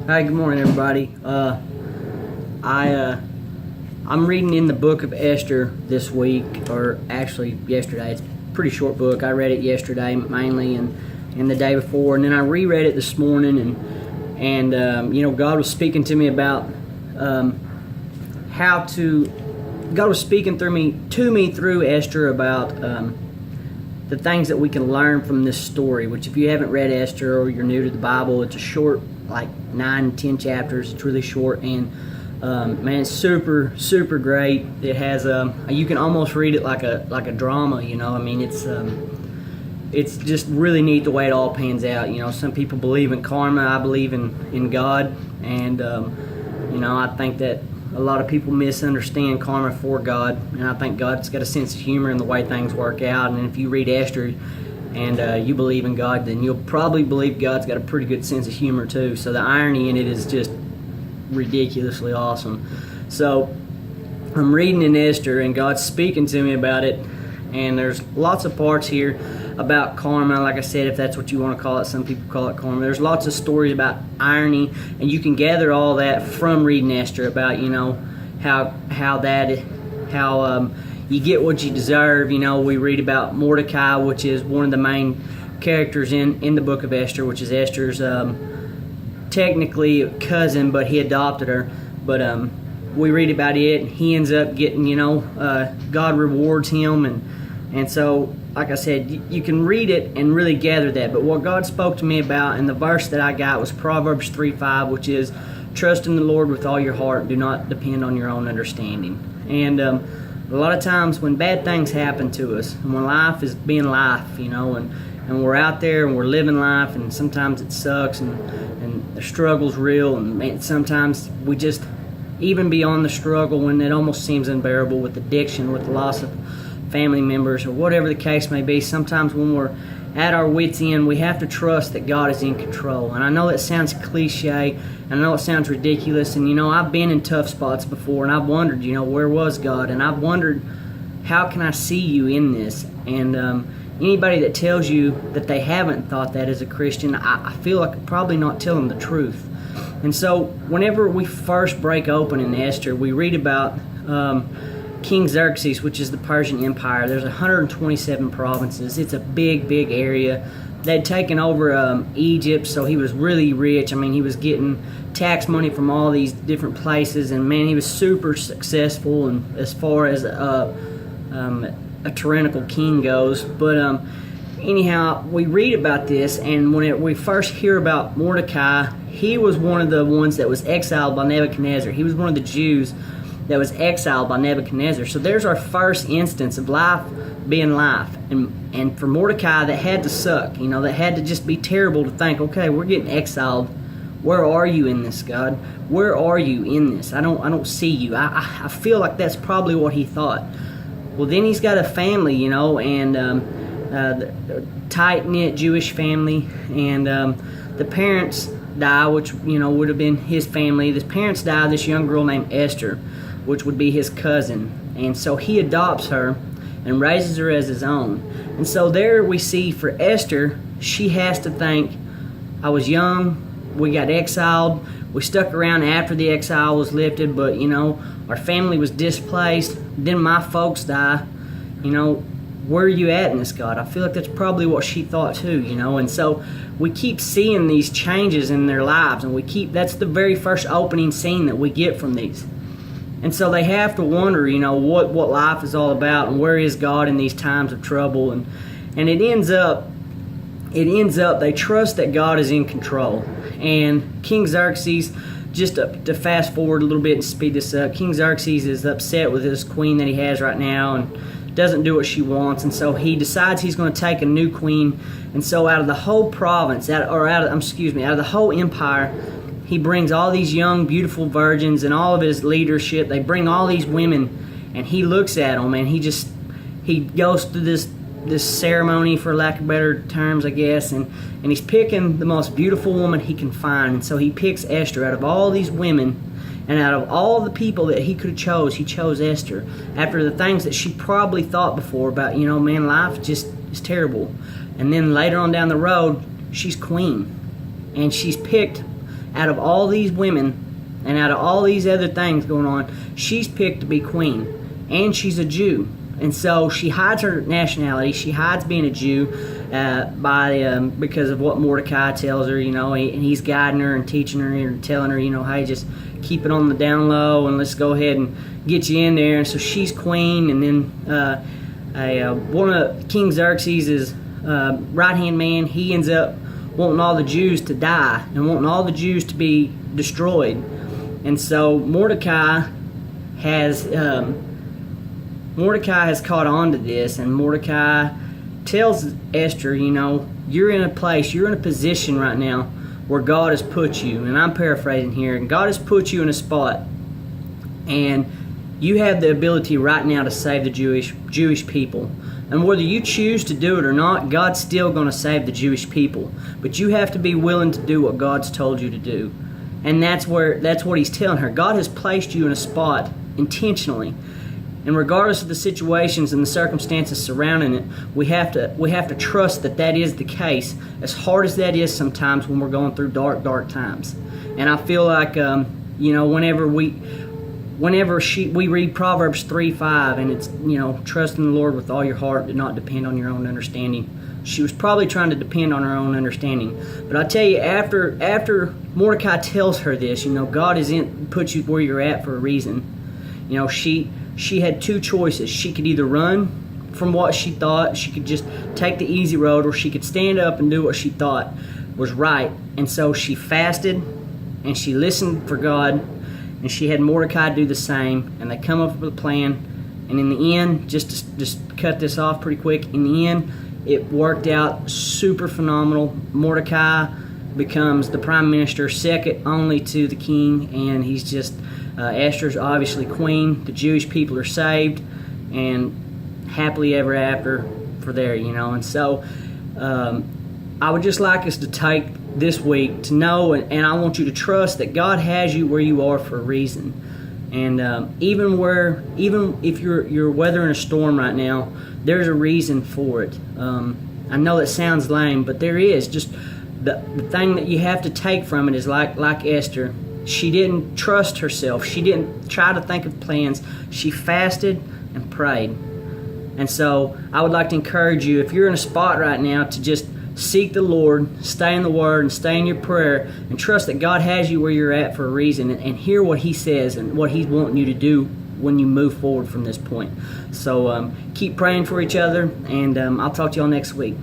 Hi, good morning, everybody. I'm reading in the book of Esther this week, or actually yesterday. It's a pretty short book. I read it yesterday mainly, and the day before, and then I reread it this morning, and God was speaking to me about God was speaking to me through Esther about the things that we can learn from this story. Which, if you haven't read Esther or you're new to the Bible, it's a short, like 9-10 chapters. It's really short, and man, it's super great. It has you can almost read it like a drama. I mean, it's just really neat the way it all pans out. Some people believe in karma. I believe in God, and I think that a lot of people misunderstand karma for God, and I think God's got a sense of humor in the way things work out. And if you read Esther and you believe in God, then you'll probably believe God's got a pretty good sense of humor too. So the irony in it is just ridiculously awesome. So I'm reading in Esther, and God's speaking to me about it, and there's lots of parts here about karma. Like I said, if that's what you want to call it, some people call it karma. There's lots of stories about irony, and you can gather all that from reading Esther about how you get what you deserve. We read about Mordecai, which is one of the main characters in the book of Esther, which is Esther's technically a cousin, but he adopted her. But we read about it. He ends up getting, God rewards him, and so, like I said, you can read it and really gather that. But what God spoke to me about, and the verse that I got was Proverbs 3:5, which is, "Trust in the Lord with all your heart, do not depend on your own understanding." And a lot of times when bad things happen to us, and when life is being life, and we're out there and we're living life, and sometimes it sucks, and the struggle's real, and man, sometimes we just, even beyond the struggle, when it almost seems unbearable with addiction, with the loss of family members, or whatever the case may be, sometimes when we're at our wits' end, we have to trust that God is in control. And I know that sounds cliche, and I know it sounds ridiculous, and I've been in tough spots before, and I've wondered, where was God? And I've wondered, how can I see you in this? And anybody that tells you that they haven't thought that as a Christian, I feel like I'm probably not telling the truth. And so whenever we first break open in Esther, we read about King Xerxes, which is the Persian Empire. There's 127 provinces. It's a big area. They'd taken over Egypt, so he was really rich. I mean, he was getting tax money from all these different places, and man, he was super successful, and as far as a tyrannical king goes. But anyhow, we read about this, and when we first hear about Mordecai, he was one of the ones that was exiled by Nebuchadnezzar. He was one of the Jews that was exiled by Nebuchadnezzar. So there's our first instance of life being life. And for Mordecai, that had to suck. That had to just be terrible to think, okay, we're getting exiled. Where are you in this, God? Where are you in this? I don't see you. I feel like that's probably what he thought. Well, then he's got a family, and a tight-knit Jewish family, and the parents die, which, would have been his family. The parents die of this young girl named Esther, which would be his cousin. And so he adopts her and raises her as his own. And so there we see for Esther, she has to think, I was young, we got exiled, we stuck around after the exile was lifted, but, our family was displaced, then my folks die, where are you at in this, God? I feel like that's probably what she thought too, and so we keep seeing these changes in their lives, and that's the very first opening scene that we get from these. And so they have to wonder, what life is all about, and where is God in these times of trouble, and it ends up they trust that God is in control. And King Xerxes, just to fast forward a little bit and speed this up, King Xerxes is upset with his queen that he has right now, and doesn't do what she wants, and so he decides he's going to take a new queen. And so out of the whole province, out of the whole empire, he brings all these young, beautiful virgins, and all of his leadership. They bring all these women, and he looks at them, and he goes through this ceremony, for lack of better terms, I guess, and he's picking the most beautiful woman he can find. And so he picks Esther out of all these women, and out of all the people that he could have chose, he chose Esther. After the things that she probably thought before about, man, life just is terrible. And then later on down the road, she's queen, and she's picked out of all these women and out of all these other things going on, she's picked to be queen, and she's a Jew. And so she hides her nationality. She hides being a Jew because of what Mordecai tells her, and he's guiding her and teaching her and telling her, hey, just keep it on the down low and let's go ahead and get you in there. And so she's queen, and then one of King Xerxes' right-hand man, he ends up wanting all the Jews to die and wanting all the Jews to be destroyed. And so Mordecai has caught on to this, and Mordecai tells Esther, you're in a place, you're in a position right now where God has put you, and I'm paraphrasing here, and God has put you in a spot, and you have the ability right now to save the Jewish people. And whether you choose to do it or not, God's still going to save the Jewish people. But you have to be willing to do what God's told you to do. And that's what he's telling her. God has placed you in a spot intentionally. And regardless of the situations and the circumstances surrounding it, we have to trust that is the case, as hard as that is sometimes when we're going through dark times. And I feel like whenever we read Proverbs 3:5, and it's trust in the Lord with all your heart, do not depend on your own understanding. She was probably trying to depend on her own understanding. But I tell you, after Mordecai tells her this, God has put you where you're at for a reason. She had two choices. She could either run from what she thought, she could just take the easy road, or she could stand up and do what she thought was right. And so she fasted, and she listened for God, and she had Mordecai do the same, and they come up with a plan. And in the end, just to cut this off pretty quick, in the end, it worked out super phenomenal. Mordecai becomes the prime minister, second only to the king, and he's just Esther's obviously queen. The Jewish people are saved, and happily ever after for there, And so I would just like us to take this week to know, and I want you to trust that God has you where you are for a reason. And even if you're weathering a storm right now, there's a reason for it. I know that sounds lame, but there is. Just the thing that you have to take from it is like Esther. She didn't trust herself. She didn't try to think of plans. She fasted and prayed. And so I would like to encourage you, if you're in a spot right now, to just seek the Lord, stay in the Word, and stay in your prayer, and trust that God has you where you're at for a reason, and hear what He says and what He's wanting you to do when you move forward from this point. So keep praying for each other, and I'll talk to y'all next week.